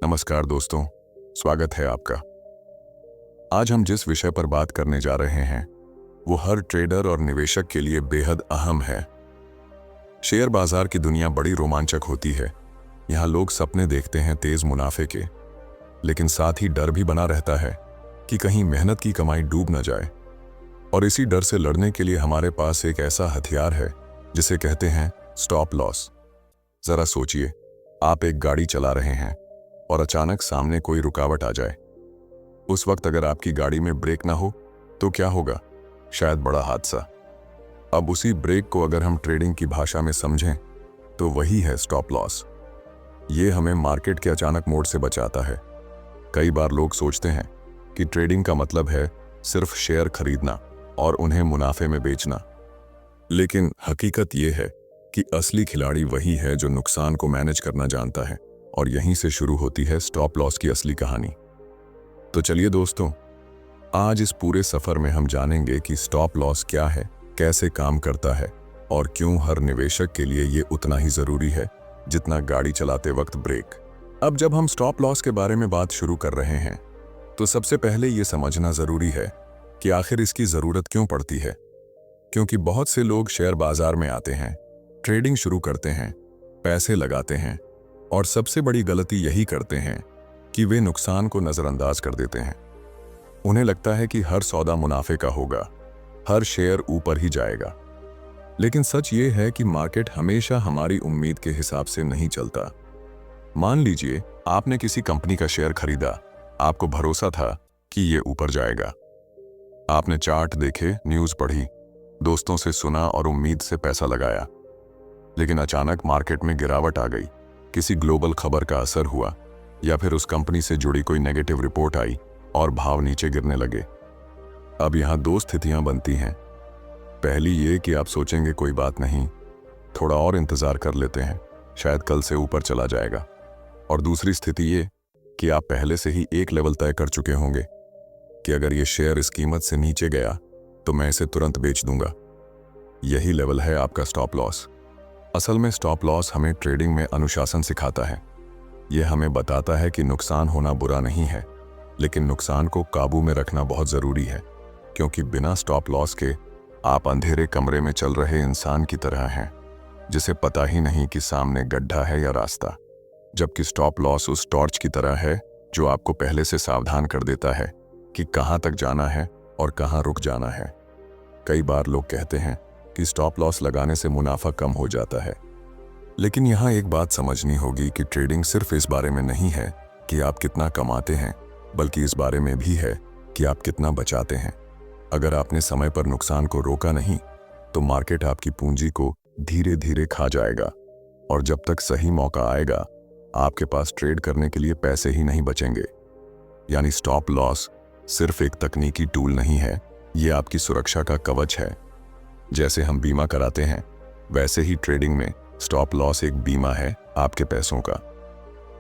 नमस्कार दोस्तों, स्वागत है आपका। आज हम जिस विषय पर बात करने जा रहे हैं वो हर ट्रेडर और निवेशक के लिए बेहद अहम है। शेयर बाजार की दुनिया बड़ी रोमांचक होती है। यहाँ लोग सपने देखते हैं तेज मुनाफे के, लेकिन साथ ही डर भी बना रहता है कि कहीं मेहनत की कमाई डूब न जाए। और इसी डर से लड़ने के लिए हमारे पास एक ऐसा हथियार है जिसे कहते हैं स्टॉप लॉस। जरा सोचिए, आप एक गाड़ी चला रहे हैं और अचानक सामने कोई रुकावट आ जाए। उस वक्त अगर आपकी गाड़ी में ब्रेक ना हो तो क्या होगा? शायद बड़ा हादसा। अब उसी ब्रेक को अगर हम ट्रेडिंग की भाषा में समझें तो वही है स्टॉप लॉस। ये हमें मार्केट के अचानक मोड़ से बचाता है। कई बार लोग सोचते हैं कि ट्रेडिंग का मतलब है सिर्फ शेयर खरीदना और उन्हें मुनाफे में बेचना, लेकिन हकीकत यह है कि असली खिलाड़ी वही है जो नुकसान को मैनेज करना जानता है। और यहीं से शुरू होती है स्टॉप लॉस की असली कहानी। तो चलिए दोस्तों, आज इस पूरे सफर में हम जानेंगे कि स्टॉप लॉस क्या है, कैसे काम करता है और क्यों हर निवेशक के लिए ये उतना ही जरूरी है जितना गाड़ी चलाते वक्त ब्रेक। अब जब हम स्टॉप लॉस के बारे में बात शुरू कर रहे हैं तो सबसे पहले ये समझना जरूरी है कि आखिर इसकी जरूरत क्यों पड़ती है। क्योंकि बहुत से लोग शेयर बाजार में आते हैं, ट्रेडिंग शुरू करते हैं, पैसे लगाते हैं और सबसे बड़ी गलती यही करते हैं कि वे नुकसान को नजरअंदाज कर देते हैं। उन्हें लगता है कि हर सौदा मुनाफे का होगा, हर शेयर ऊपर ही जाएगा। लेकिन सच ये है कि मार्केट हमेशा हमारी उम्मीद के हिसाब से नहीं चलता। मान लीजिए आपने किसी कंपनी का शेयर खरीदा, आपको भरोसा था कि ये ऊपर जाएगा। आपने चार्ट देखे, न्यूज़ पढ़ी, दोस्तों से सुना और उम्मीद से पैसा लगाया। लेकिन अचानक मार्केट में गिरावट आ गई, किसी ग्लोबल खबर का असर हुआ या फिर उस कंपनी से जुड़ी कोई नेगेटिव रिपोर्ट आई और भाव नीचे गिरने लगे। अब यहाँ दो स्थितियां बनती हैं। पहली ये कि आप सोचेंगे कोई बात नहीं, थोड़ा और इंतजार कर लेते हैं, शायद कल से ऊपर चला जाएगा। और दूसरी स्थिति ये कि आप पहले से ही एक लेवल तय कर चुके होंगे कि अगर ये शेयर इस कीमत से नीचे गया तो मैं इसे तुरंत बेच दूंगा। यही लेवल है आपका स्टॉप लॉस। असल में स्टॉप लॉस हमें ट्रेडिंग में अनुशासन सिखाता है। यह हमें बताता है कि नुकसान होना बुरा नहीं है, लेकिन नुकसान को काबू में रखना बहुत जरूरी है। क्योंकि बिना स्टॉप लॉस के आप अंधेरे कमरे में चल रहे इंसान की तरह हैं, जिसे पता ही नहीं कि सामने गड्ढा है या रास्ता। जबकि स्टॉप लॉस उस टॉर्च की तरह है जो आपको पहले से सावधान कर देता है कि कहाँ तक जाना है और कहाँ रुक जाना है। कई बार लोग कहते हैं कि स्टॉप लॉस लगाने से मुनाफा कम हो जाता है, लेकिन यहाँ एक बात समझनी होगी कि ट्रेडिंग सिर्फ इस बारे में नहीं है कि आप कितना कमाते हैं, बल्कि इस बारे में भी है कि आप कितना बचाते हैं। अगर आपने समय पर नुकसान को रोका नहीं तो मार्केट आपकी पूंजी को धीरे धीरे खा जाएगा और जब तक सही मौका आएगा आपके पास ट्रेड करने के लिए पैसे ही नहीं बचेंगे। यानी स्टॉप लॉस सिर्फ एक तकनीकी टूल नहीं है, ये आपकी सुरक्षा का कवच है। जैसे हम बीमा कराते हैं, वैसे ही ट्रेडिंग में स्टॉप लॉस एक बीमा है आपके पैसों का।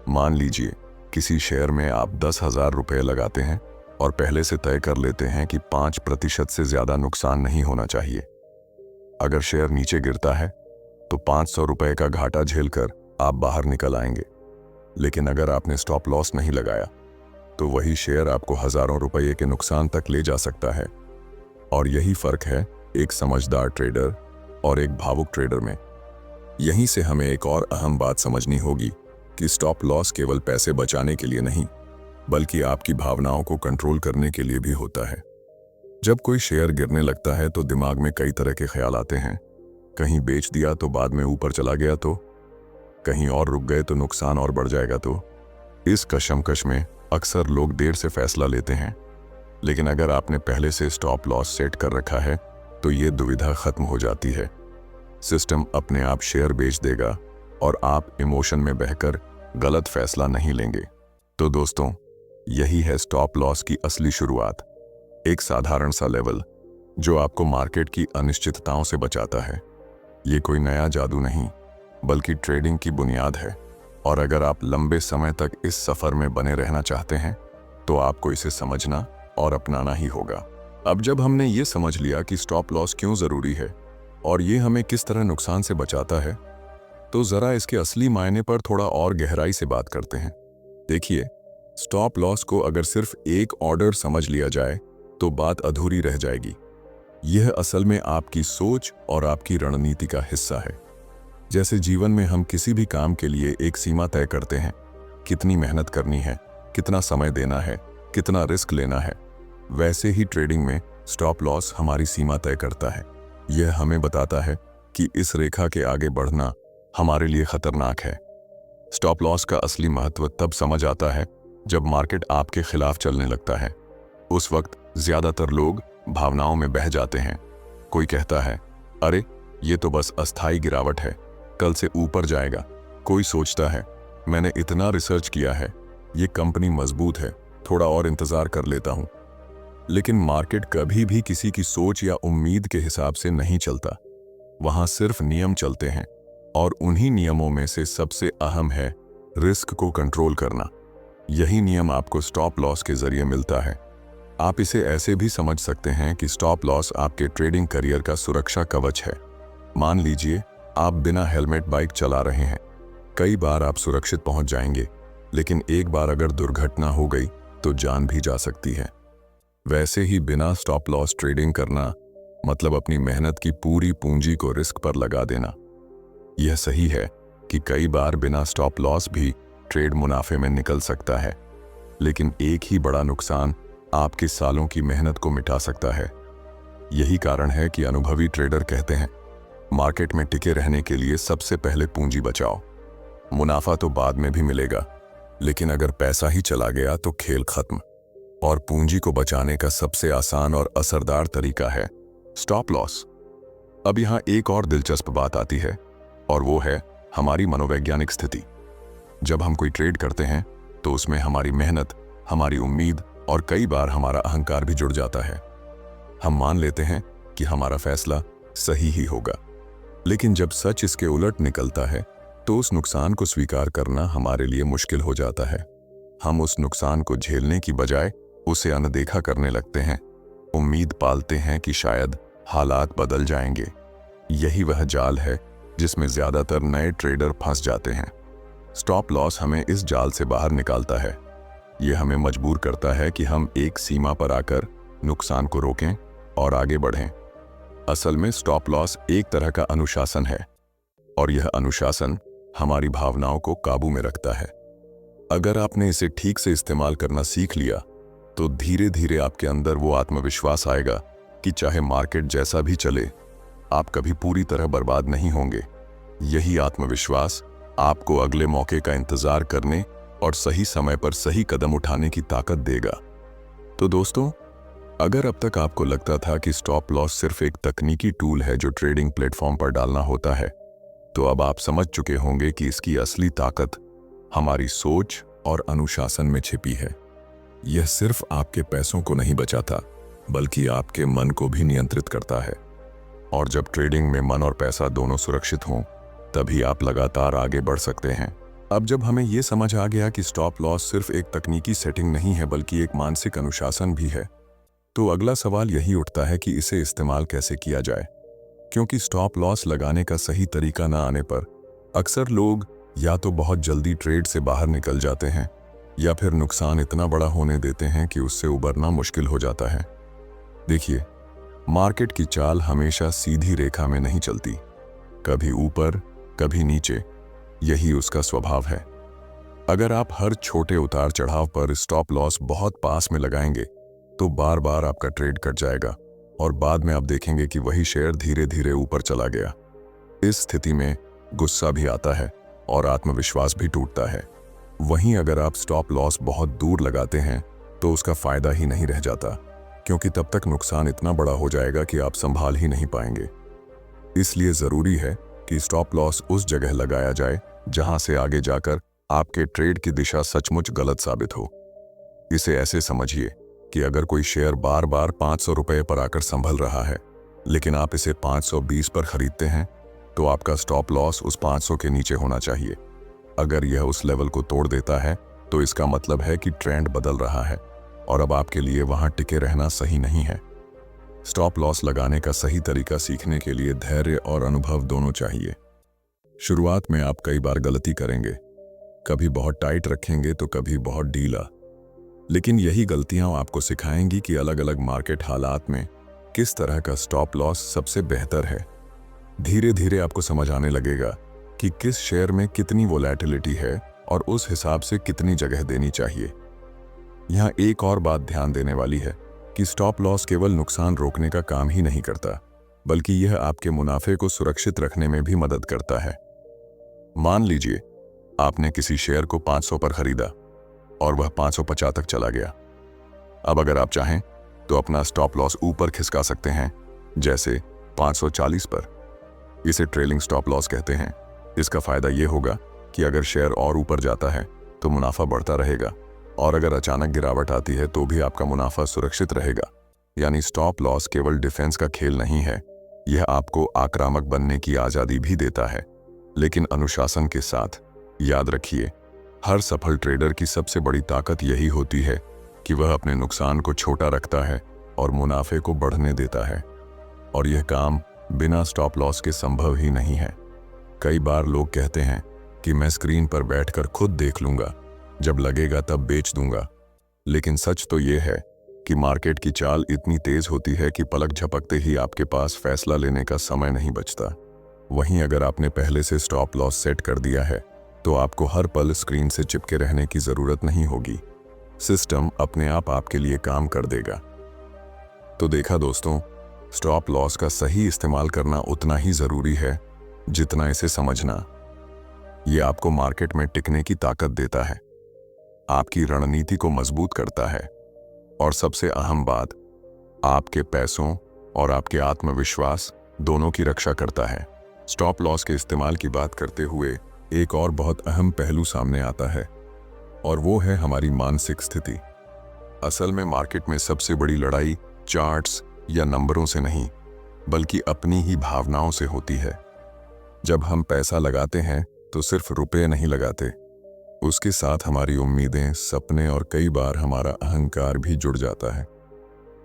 मान लीजिए किसी शेयर में आप 10,000 रुपये लगाते हैं और पहले से तय कर लेते हैं कि 5% से ज्यादा नुकसान नहीं होना चाहिए। अगर शेयर नीचे गिरता है तो 500 रुपये का घाटा झेलकर आप बाहर निकल आएंगे। लेकिन अगर आपने स्टॉप लॉस नहीं लगाया तो वही शेयर आपको हजारों रुपये के नुकसान तक ले जा सकता है। और यही फर्क है एक समझदार ट्रेडर और एक भावुक ट्रेडर में। यहीं से हमें एक और अहम बात समझनी होगी कि स्टॉप लॉस केवल पैसे बचाने के लिए नहीं, बल्कि आपकी भावनाओं को कंट्रोल करने के लिए भी होता है। जब कोई शेयर गिरने लगता है तो दिमाग में कई तरह के ख्याल आते हैं। कहीं बेच दिया तो बाद में ऊपर चला गया, तो कहीं और रुक गए तो नुकसान और बढ़ जाएगा। तो इस कशमकश में अक्सर लोग देर से फैसला लेते हैं। लेकिन अगर आपने पहले से स्टॉप लॉस सेट कर रखा है तो ये दुविधा खत्म हो जाती है। सिस्टम अपने आप शेयर बेच देगा और आप इमोशन में बहकर गलत फैसला नहीं लेंगे। तो दोस्तों, यही है स्टॉप लॉस की असली शुरुआत। एक साधारण सा लेवल जो आपको मार्केट की अनिश्चितताओं से बचाता है। ये कोई नया जादू नहीं, बल्कि ट्रेडिंग की बुनियाद है। और अगर आप लंबे समय तक इस सफर में बने रहना चाहते हैं तो आपको इसे समझना और अपनाना ही होगा। अब जब हमने ये समझ लिया कि स्टॉप लॉस क्यों जरूरी है और ये हमें किस तरह नुकसान से बचाता है, तो जरा इसके असली मायने पर थोड़ा और गहराई से बात करते हैं। देखिए, स्टॉप लॉस को अगर सिर्फ एक ऑर्डर समझ लिया जाए तो बात अधूरी रह जाएगी। यह असल में आपकी सोच और आपकी रणनीति का हिस्सा है। जैसे जीवन में हम किसी भी काम के लिए एक सीमा तय करते हैं, कितनी मेहनत करनी है, कितना समय देना है, कितना रिस्क लेना है, वैसे ही ट्रेडिंग में स्टॉप लॉस हमारी सीमा तय करता है। यह हमें बताता है कि इस रेखा के आगे बढ़ना हमारे लिए खतरनाक है। स्टॉप लॉस का असली महत्व तब समझ आता है जब मार्केट आपके खिलाफ चलने लगता है। उस वक्त ज्यादातर लोग भावनाओं में बह जाते हैं। कोई कहता है, अरे ये तो बस अस्थाई गिरावट है, कल से ऊपर जाएगा। कोई सोचता है, मैंने इतना रिसर्च किया है, ये कंपनी मजबूत है, थोड़ा और इंतजार कर लेता हूं। लेकिन मार्केट कभी भी किसी की सोच या उम्मीद के हिसाब से नहीं चलता। वहां सिर्फ नियम चलते हैं, और उन्हीं नियमों में से सबसे अहम है रिस्क को कंट्रोल करना। यही नियम आपको स्टॉप लॉस के जरिए मिलता है। आप इसे ऐसे भी समझ सकते हैं कि स्टॉप लॉस आपके ट्रेडिंग करियर का सुरक्षा कवच है। मान लीजिए आप बिना हेलमेट बाइक चला रहे हैं। कई बार आप सुरक्षित पहुंच जाएंगे, लेकिन एक बार अगर दुर्घटना हो गई तो जान भी जा सकती है। वैसे ही बिना स्टॉप लॉस ट्रेडिंग करना मतलब अपनी मेहनत की पूरी पूंजी को रिस्क पर लगा देना। यह सही है कि कई बार बिना स्टॉप लॉस भी ट्रेड मुनाफे में निकल सकता है, लेकिन एक ही बड़ा नुकसान आपके सालों की मेहनत को मिटा सकता है। यही कारण है कि अनुभवी ट्रेडर कहते हैं, मार्केट में टिके रहने के लिए सबसे पहले पूंजी बचाओ। मुनाफा तो बाद में भी मिलेगा, लेकिन अगर पैसा ही चला गया तो खेल खत्म। और पूंजी को बचाने का सबसे आसान और असरदार तरीका है स्टॉप लॉस। अब यहां एक और दिलचस्प बात आती है, और वो है हमारी मनोवैज्ञानिक स्थिति। जब हम कोई ट्रेड करते हैं तो उसमें हमारी मेहनत, हमारी उम्मीद और कई बार हमारा अहंकार भी जुड़ जाता है। हम मान लेते हैं कि हमारा फैसला सही ही होगा, लेकिन जब सच इसके उलट निकलता है तो उस नुकसान को स्वीकार करना हमारे लिए मुश्किल हो जाता है। हम उस नुकसान को झेलने की बजाय उसे अनदेखा करने लगते हैं। उम्मीद पालते हैं कि शायद हालात बदल जाएंगे। यही वह जाल है जिसमें ज्यादातर नए ट्रेडर फंस जाते हैं। स्टॉप लॉस हमें इस जाल से बाहर निकालता है। यह हमें मजबूर करता है कि हम एक सीमा पर आकर नुकसान को रोकें और आगे बढ़ें। असल में स्टॉप लॉस एक तरह का अनुशासन है, और यह अनुशासन हमारी भावनाओं को काबू में रखता है। अगर आपने इसे ठीक से इस्तेमाल करना सीख लिया तो धीरे धीरे आपके अंदर वो आत्मविश्वास आएगा कि चाहे मार्केट जैसा भी चले, आप कभी पूरी तरह बर्बाद नहीं होंगे। यही आत्मविश्वास आपको अगले मौके का इंतजार करने और सही समय पर सही कदम उठाने की ताकत देगा। तो दोस्तों, अगर अब तक आपको लगता था कि स्टॉप लॉस सिर्फ एक तकनीकी टूल है जो ट्रेडिंग प्लेटफॉर्म पर डालना होता है, तो अब आप समझ चुके होंगे कि इसकी असली ताकत हमारी सोच और अनुशासन में छिपी है। यह सिर्फ आपके पैसों को नहीं बचाता, बल्कि आपके मन को भी नियंत्रित करता है। और जब ट्रेडिंग में मन और पैसा दोनों सुरक्षित हों, तभी आप लगातार आगे बढ़ सकते हैं। अब जब हमें यह समझ आ गया कि स्टॉप लॉस सिर्फ एक तकनीकी सेटिंग नहीं है बल्कि एक मानसिक अनुशासन भी है, तो अगला सवाल यही उठता है कि इसे इस्तेमाल कैसे किया जाए। क्योंकि स्टॉप लॉस लगाने का सही तरीका न आने पर अक्सर लोग या तो बहुत जल्दी ट्रेड से बाहर निकल जाते हैं, या फिर नुकसान इतना बड़ा होने देते हैं कि उससे उबरना मुश्किल हो जाता है। देखिए, मार्केट की चाल हमेशा सीधी रेखा में नहीं चलती, कभी ऊपर कभी नीचे। यही उसका स्वभाव है। अगर आप हर छोटे उतार चढ़ाव पर स्टॉप लॉस बहुत पास में लगाएंगे तो बार बार आपका ट्रेड कट जाएगा और बाद में आप देखेंगे कि वही शेयर धीरे धीरे ऊपर चला गया। इस स्थिति में गुस्सा भी आता है और आत्मविश्वास भी टूटता है। वहीं अगर आप स्टॉप लॉस बहुत दूर लगाते हैं तो उसका फायदा ही नहीं रह जाता, क्योंकि तब तक नुकसान इतना बड़ा हो जाएगा कि आप संभाल ही नहीं पाएंगे। इसलिए जरूरी है कि स्टॉप लॉस उस जगह लगाया जाए जहां से आगे जाकर आपके ट्रेड की दिशा सचमुच गलत साबित हो। इसे ऐसे समझिए कि अगर कोई शेयर बार बार 500 रुपये पर आकर संभल रहा है, लेकिन आप इसे 520 पर खरीदते हैं, तो आपका स्टॉप लॉस उस 500 के नीचे होना चाहिए। अगर यह उस लेवल को तोड़ देता है तो इसका मतलब है कि ट्रेंड बदल रहा है और अब आपके लिए वहां टिके रहना सही नहीं है। स्टॉप लॉस लगाने का सही तरीका सीखने के लिए धैर्य और अनुभव दोनों चाहिए। शुरुआत में आप कई बार गलती करेंगे, कभी बहुत टाइट रखेंगे तो कभी बहुत ढीला। लेकिन यही गलतियां आपको सिखाएंगी कि अलग अलग मार्केट हालात में किस तरह का स्टॉप लॉस सबसे बेहतर है। धीरे धीरे आपको समझ आने लगेगा कि किस शेयर में कितनी वोलेटिलिटी है और उस हिसाब से कितनी जगह देनी चाहिए। यहाँ एक और बात ध्यान देने वाली है कि स्टॉप लॉस केवल नुकसान रोकने का काम ही नहीं करता, बल्कि यह आपके मुनाफे को सुरक्षित रखने में भी मदद करता है। मान लीजिए आपने किसी शेयर को 500 पर खरीदा और वह 550 तक चला गया। अब अगर आप चाहें तो अपना स्टॉप लॉस ऊपर खिसका सकते हैं, जैसे 540 पर। इसे ट्रेलिंग स्टॉप लॉस कहते हैं। इसका फायदा यह होगा कि अगर शेयर और ऊपर जाता है तो मुनाफा बढ़ता रहेगा, और अगर अचानक गिरावट आती है तो भी आपका मुनाफा सुरक्षित रहेगा। यानी स्टॉप लॉस केवल डिफेंस का खेल नहीं है, यह आपको आक्रामक बनने की आज़ादी भी देता है, लेकिन अनुशासन के साथ। याद रखिए, हर सफल ट्रेडर की सबसे बड़ी ताकत यही होती है कि वह अपने नुकसान को छोटा रखता है और मुनाफे को बढ़ने देता है। और यह काम बिना स्टॉप लॉस के संभव ही नहीं है। कई बार लोग कहते हैं कि मैं स्क्रीन पर बैठकर खुद देख लूंगा, जब लगेगा तब बेच दूंगा। लेकिन सच तो यह है कि मार्केट की चाल इतनी तेज होती है कि पलक झपकते ही आपके पास फैसला लेने का समय नहीं बचता। वहीं अगर आपने पहले से स्टॉप लॉस सेट कर दिया है तो आपको हर पल स्क्रीन से चिपके रहने की जरूरत नहीं होगी। सिस्टम अपने आप आपके लिए काम कर देगा। तो देखा दोस्तों, स्टॉप लॉस का सही इस्तेमाल करना उतना ही जरूरी है जितना इसे समझना। यह आपको मार्केट में टिकने की ताकत देता है, आपकी रणनीति को मजबूत करता है, और सबसे अहम बात, आपके पैसों और आपके आत्मविश्वास दोनों की रक्षा करता है। स्टॉप लॉस के इस्तेमाल की बात करते हुए एक और बहुत अहम पहलू सामने आता है, और वो है हमारी मानसिक स्थिति। असल में मार्केट में सबसे बड़ी लड़ाई चार्ट्स या नंबरों से नहीं, बल्कि अपनी ही भावनाओं से होती है। जब हम पैसा लगाते हैं तो सिर्फ रुपए नहीं लगाते, उसके साथ हमारी उम्मीदें, सपने और कई बार हमारा अहंकार भी जुड़ जाता है।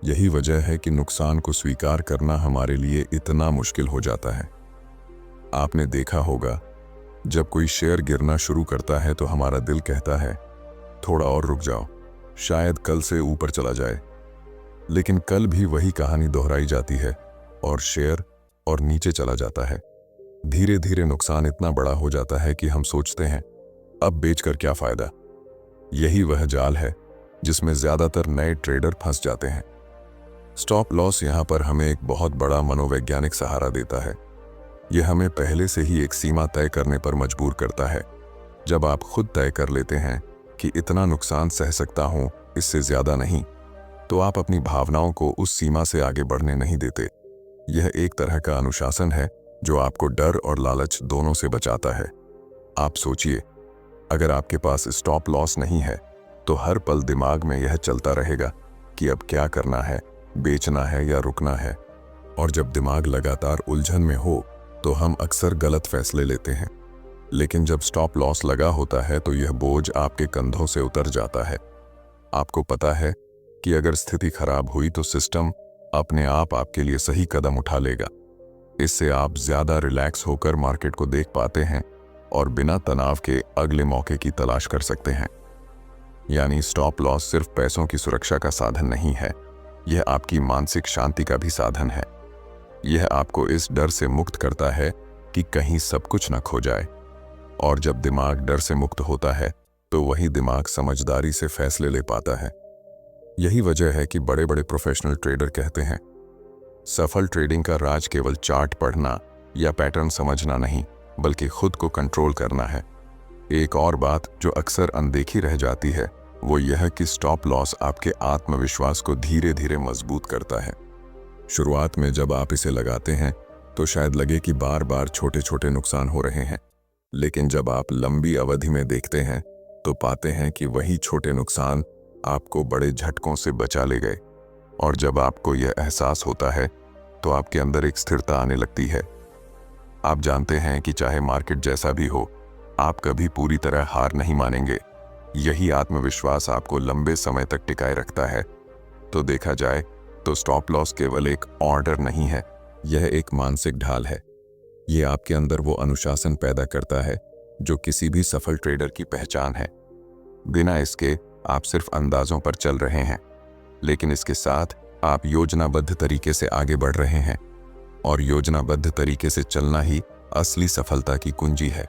यही वजह है कि नुकसान को स्वीकार करना हमारे लिए इतना मुश्किल हो जाता है। आपने देखा होगा, जब कोई शेयर गिरना शुरू करता है तो हमारा दिल कहता है थोड़ा और रुक जाओ, शायद कल से ऊपर चला जाए। लेकिन कल भी वही कहानी दोहराई जाती है और शेयर और नीचे चला जाता है। धीरे धीरे नुकसान इतना बड़ा हो जाता है कि हम सोचते हैं अब बेचकर क्या फायदा। यही वह जाल है जिसमें ज्यादातर नए ट्रेडर फंस जाते हैं। स्टॉप लॉस यहां पर हमें एक बहुत बड़ा मनोवैज्ञानिक सहारा देता है। यह हमें पहले से ही एक सीमा तय करने पर मजबूर करता है। जब आप खुद तय कर लेते हैं कि इतना नुकसान सह सकता हूं, इससे ज्यादा नहीं, तो आप अपनी भावनाओं को उस सीमा से आगे बढ़ने नहीं देते। यह एक तरह का अनुशासन है जो आपको डर और लालच दोनों से बचाता है। आप सोचिए, अगर आपके पास स्टॉप लॉस नहीं है तो हर पल दिमाग में यह चलता रहेगा कि अब क्या करना है, बेचना है या रुकना है। और जब दिमाग लगातार उलझन में हो तो हम अक्सर गलत फैसले लेते हैं। लेकिन जब स्टॉप लॉस लगा होता है तो यह बोझ आपके कंधों से उतर जाता है। आपको पता है कि अगर स्थिति खराब हुई तो सिस्टम अपने आप आपके लिए सही कदम उठा लेगा। इससे आप ज्यादा रिलैक्स होकर मार्केट को देख पाते हैं और बिना तनाव के अगले मौके की तलाश कर सकते हैं। यानी स्टॉप लॉस सिर्फ पैसों की सुरक्षा का साधन नहीं है, यह आपकी मानसिक शांति का भी साधन है। यह आपको इस डर से मुक्त करता है कि कहीं सब कुछ न खो जाए। और जब दिमाग डर से मुक्त होता है तो वही दिमाग समझदारी से फैसले ले पाता है। यही वजह है कि बड़े बड़े प्रोफेशनल ट्रेडर कहते हैं, सफल ट्रेडिंग का राज केवल चार्ट पढ़ना या पैटर्न समझना नहीं, बल्कि खुद को कंट्रोल करना है। एक और बात जो अक्सर अनदेखी रह जाती है वो यह कि स्टॉप लॉस आपके आत्मविश्वास को धीरे धीरे मजबूत करता है। शुरुआत में जब आप इसे लगाते हैं तो शायद लगे कि बार बार छोटे छोटे नुकसान हो रहे हैं, लेकिन जब आप लंबी अवधि में देखते हैं तो पाते हैं कि वही छोटे नुकसान आपको बड़े झटकों से बचा ले गए। और जब आपको यह एहसास होता है तो आपके अंदर एक स्थिरता आने लगती है। आप जानते हैं कि चाहे मार्केट जैसा भी हो, आप कभी पूरी तरह हार नहीं मानेंगे। यही आत्मविश्वास आपको लंबे समय तक टिकाए रखता है। तो देखा जाए तो स्टॉप लॉस केवल एक ऑर्डर नहीं है, यह एक मानसिक ढाल है। यह आपके अंदर वो अनुशासन पैदा करता है जो किसी भी सफल ट्रेडर की पहचान है। बिना इसके आप सिर्फ अंदाजों पर चल रहे हैं, लेकिन इसके साथ आप योजनाबद्ध तरीके से आगे बढ़ रहे हैं, और योजनाबद्ध तरीके से चलना ही असली सफलता की कुंजी है।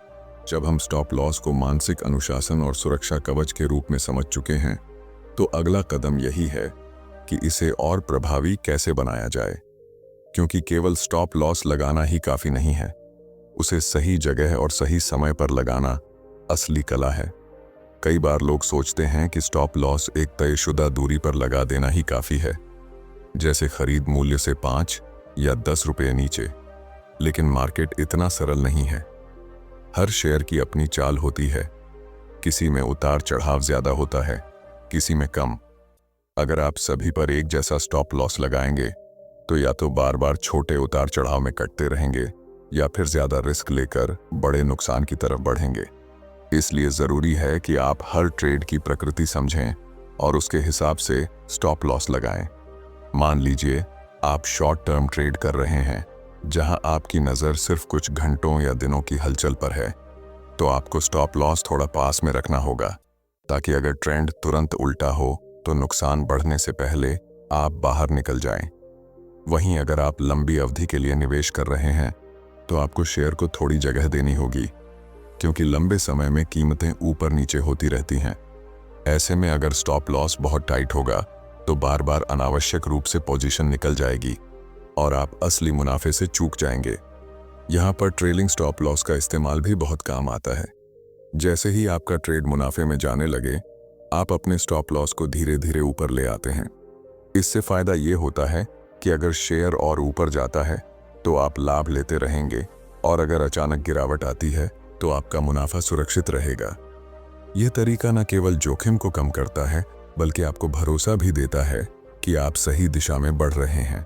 जब हम स्टॉप लॉस को मानसिक अनुशासन और सुरक्षा कवच के रूप में समझ चुके हैं, तो अगला कदम यही है कि इसे और प्रभावी कैसे बनाया जाए, क्योंकि केवल स्टॉप लॉस लगाना ही काफी नहीं है, उसे सही जगह और सही समय पर लगाना असली कला है। कई बार लोग सोचते हैं कि स्टॉप लॉस एक तयशुदा दूरी पर लगा देना ही काफी है, जैसे खरीद मूल्य से 5 या 10 रुपये नीचे, लेकिन मार्केट इतना सरल नहीं है। हर शेयर की अपनी चाल होती है, किसी में उतार चढ़ाव ज्यादा होता है, किसी में कम। अगर आप सभी पर एक जैसा स्टॉप लॉस लगाएंगे तो या तो बार बार छोटे उतार चढ़ाव में कटते रहेंगे, या फिर ज्यादा रिस्क लेकर बड़े नुकसान की तरफ बढ़ेंगे। इसलिए जरूरी है कि आप हर ट्रेड की प्रकृति समझें और उसके हिसाब से स्टॉप लॉस लगाएं। मान लीजिए आप शॉर्ट टर्म ट्रेड कर रहे हैं, जहां आपकी नज़र सिर्फ कुछ घंटों या दिनों की हलचल पर है, तो आपको स्टॉप लॉस थोड़ा पास में रखना होगा, ताकि अगर ट्रेंड तुरंत उल्टा हो तो नुकसान बढ़ने से पहले आप बाहर निकल जाएं। वहीं अगर आप लंबी अवधि के लिए निवेश कर रहे हैं, तो आपको शेयर को थोड़ी जगह देनी होगी, क्योंकि लंबे समय में कीमतें ऊपर नीचे होती रहती हैं। ऐसे में अगर स्टॉप लॉस बहुत टाइट होगा तो बार बार अनावश्यक रूप से पोजीशन निकल जाएगी और आप असली मुनाफे से चूक जाएंगे। यहाँ पर ट्रेलिंग स्टॉप लॉस का इस्तेमाल भी बहुत काम आता है। जैसे ही आपका ट्रेड मुनाफे में जाने लगे, आप अपने स्टॉप लॉस को धीरे धीरे ऊपर ले आते हैं। इससे फायदा ये होता है कि अगर शेयर और ऊपर जाता है तो आप लाभ लेते रहेंगे, और अगर अचानक गिरावट आती है तो आपका मुनाफा सुरक्षित रहेगा। यह तरीका न केवल जोखिम को कम करता है, बल्कि आपको भरोसा भी देता है कि आप सही दिशा में बढ़ रहे हैं।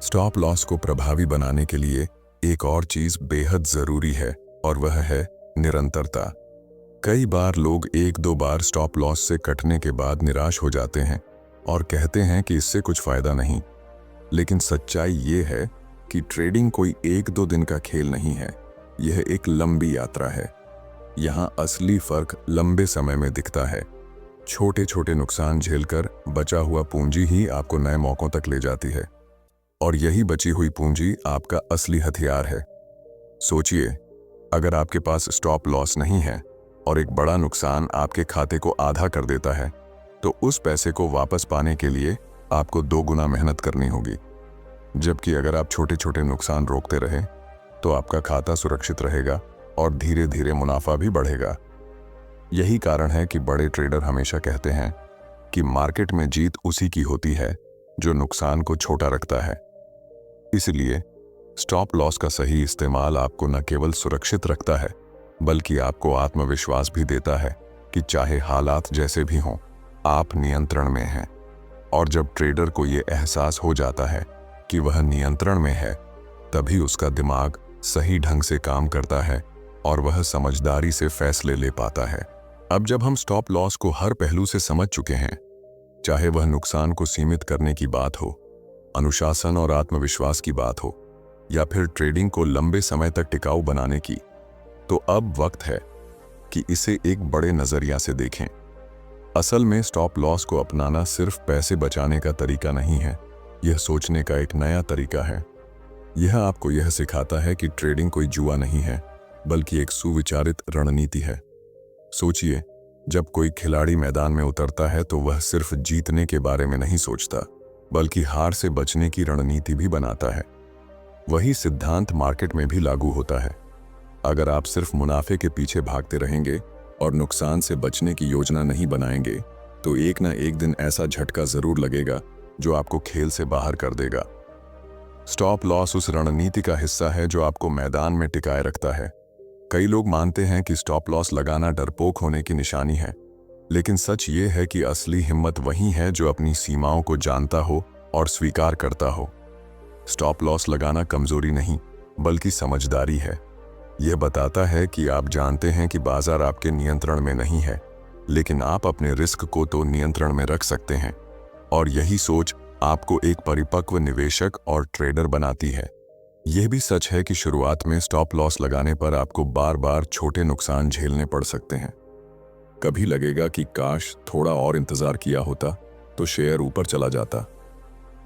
स्टॉप लॉस को प्रभावी बनाने के लिए एक और चीज बेहद जरूरी है, और वह है निरंतरता। कई बार लोग 1-2 बार स्टॉप लॉस से कटने के बाद निराश हो जाते हैं और कहते हैं कि इससे कुछ फायदा नहीं। लेकिन सच्चाई ये है कि ट्रेडिंग कोई 1-2 दिन का खेल नहीं है, यह एक लंबी यात्रा है। यहाँ असली फर्क लंबे समय में दिखता है। छोटे छोटे नुकसान झेलकर बचा हुआ पूंजी ही आपको नए मौकों तक ले जाती है, और यही बची हुई पूंजी आपका असली हथियार है। सोचिए, अगर आपके पास स्टॉप लॉस नहीं है और एक बड़ा नुकसान आपके खाते को आधा कर देता है, तो उस पैसे को वापस पाने के लिए आपको 2 गुना मेहनत करनी होगी। जबकि अगर आप छोटे छोटे नुकसान रोकते रहे तो आपका खाता सुरक्षित रहेगा और धीरे धीरे मुनाफा भी बढ़ेगा। यही कारण है कि बड़े ट्रेडर हमेशा कहते हैं कि मार्केट में जीत उसी की होती है जो नुकसान को छोटा रखता है। इसलिए स्टॉप लॉस का सही इस्तेमाल आपको न केवल सुरक्षित रखता है, बल्कि आपको आत्मविश्वास भी देता है कि चाहे हालात जैसे भी हों, आप नियंत्रण में हैं। और जब ट्रेडर को ये एहसास हो जाता है कि वह नियंत्रण में है, तभी उसका दिमाग सही ढंग से काम करता है और वह समझदारी से फैसले ले पाता है। अब जब हम स्टॉप लॉस को हर पहलू से समझ चुके हैं, चाहे वह नुकसान को सीमित करने की बात हो, अनुशासन और आत्मविश्वास की बात हो, या फिर ट्रेडिंग को लंबे समय तक टिकाऊ बनाने की, तो अब वक्त है कि इसे एक बड़े नजरिया से देखें। असल में स्टॉप लॉस को अपनाना सिर्फ पैसे बचाने का तरीका नहीं है, यह सोचने का एक नया तरीका है। यह आपको यह सिखाता है कि ट्रेडिंग कोई जुआ नहीं है, बल्कि एक सुविचारित रणनीति है। सोचिए, जब कोई खिलाड़ी मैदान में उतरता है तो वह सिर्फ जीतने के बारे में नहीं सोचता, बल्कि हार से बचने की रणनीति भी बनाता है। वही सिद्धांत मार्केट में भी लागू होता है। अगर आप सिर्फ मुनाफे के पीछे भागते रहेंगे और नुकसान से बचने की योजना नहीं बनाएंगे, तो एक ना एक दिन ऐसा झटका जरूर लगेगा जो आपको खेल से बाहर कर देगा। स्टॉप लॉस उस रणनीति का हिस्सा है जो आपको मैदान में टिकाए रखता है। कई लोग मानते हैं कि स्टॉप लॉस लगाना डरपोक होने की निशानी है, लेकिन सच ये है कि असली हिम्मत वही है जो अपनी सीमाओं को जानता हो और स्वीकार करता हो। स्टॉप लॉस लगाना कमजोरी नहीं, बल्कि समझदारी है। यह बताता है कि आप जानते हैं कि बाजार आपके नियंत्रण में नहीं है, लेकिन आप अपने रिस्क को तो नियंत्रण में रख सकते हैं, और यही सोच आपको एक परिपक्व निवेशक और ट्रेडर बनाती है। यह भी सच है कि शुरुआत में स्टॉप लॉस लगाने पर आपको बार बार छोटे नुकसान झेलने पड़ सकते हैं। कभी लगेगा कि काश थोड़ा और इंतजार किया होता तो शेयर ऊपर चला जाता,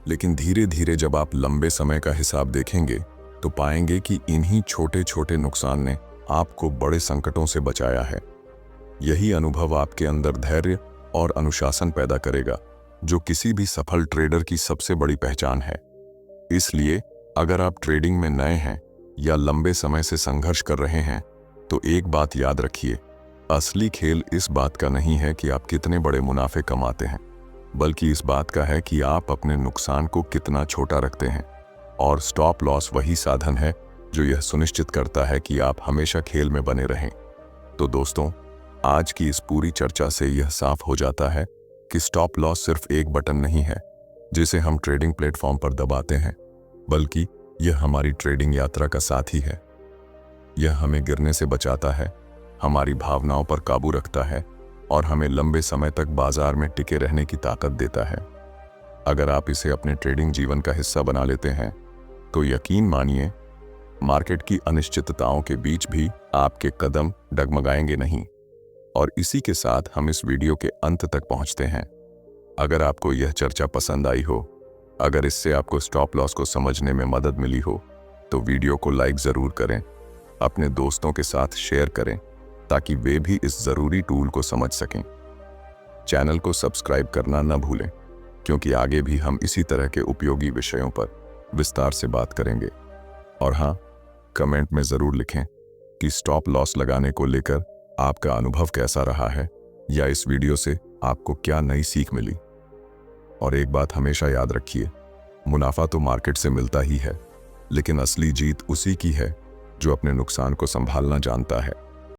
लेकिन धीरे धीरे जब आप लंबे समय का हिसाब देखेंगे तो पाएंगे कि इन्हीं छोटे छोटे नुकसान ने आपको बड़े संकटों से बचाया है। यही अनुभव आपके अंदर धैर्य और अनुशासन पैदा करेगा, जो किसी भी सफल ट्रेडर की सबसे बड़ी पहचान है। इसलिए अगर आप ट्रेडिंग में नए हैं या लंबे समय से संघर्ष कर रहे हैं तो एक बात याद रखिए, असली खेल इस बात का नहीं है कि आप कितने बड़े मुनाफे कमाते हैं, बल्कि इस बात का है कि आप अपने नुकसान को कितना छोटा रखते हैं। और स्टॉप लॉस वही साधन है जो यह सुनिश्चित करता है कि आप हमेशा खेल में बने रहें। तो दोस्तों, आज की इस पूरी चर्चा से यह साफ हो जाता है कि स्टॉप लॉस सिर्फ एक बटन नहीं है जिसे हम ट्रेडिंग प्लेटफॉर्म पर दबाते हैं, बल्कि यह हमारी ट्रेडिंग यात्रा का साथी है। यह हमें गिरने से बचाता है, हमारी भावनाओं पर काबू रखता है और हमें लंबे समय तक बाजार में टिके रहने की ताकत देता है। अगर आप इसे अपने ट्रेडिंग जीवन का हिस्सा बना लेते हैं तो यकीन मानिए, मार्केट की अनिश्चितताओं के बीच भी आपके कदम डगमगाएंगे नहीं। और इसी के साथ हम इस वीडियो के अंत तक पहुंचते हैं। अगर आपको यह चर्चा पसंद आई हो, अगर इससे आपको स्टॉप लॉस को समझने में मदद मिली हो, तो वीडियो को लाइक ज़रूर करें, अपने दोस्तों के साथ शेयर करें ताकि वे भी इस ज़रूरी टूल को समझ सकें। चैनल को सब्सक्राइब करना न भूलें, क्योंकि आगे भी हम इसी तरह के उपयोगी विषयों पर विस्तार से बात करेंगे। और हाँ, कमेंट में ज़रूर लिखें कि स्टॉप लॉस लगाने को लेकर आपका अनुभव कैसा रहा है, या इस वीडियो से आपको क्या नई सीख मिली। और एक बात हमेशा याद रखिए, मुनाफा तो मार्केट से मिलता ही है, लेकिन असली जीत उसी की है जो अपने नुकसान को संभालना जानता है।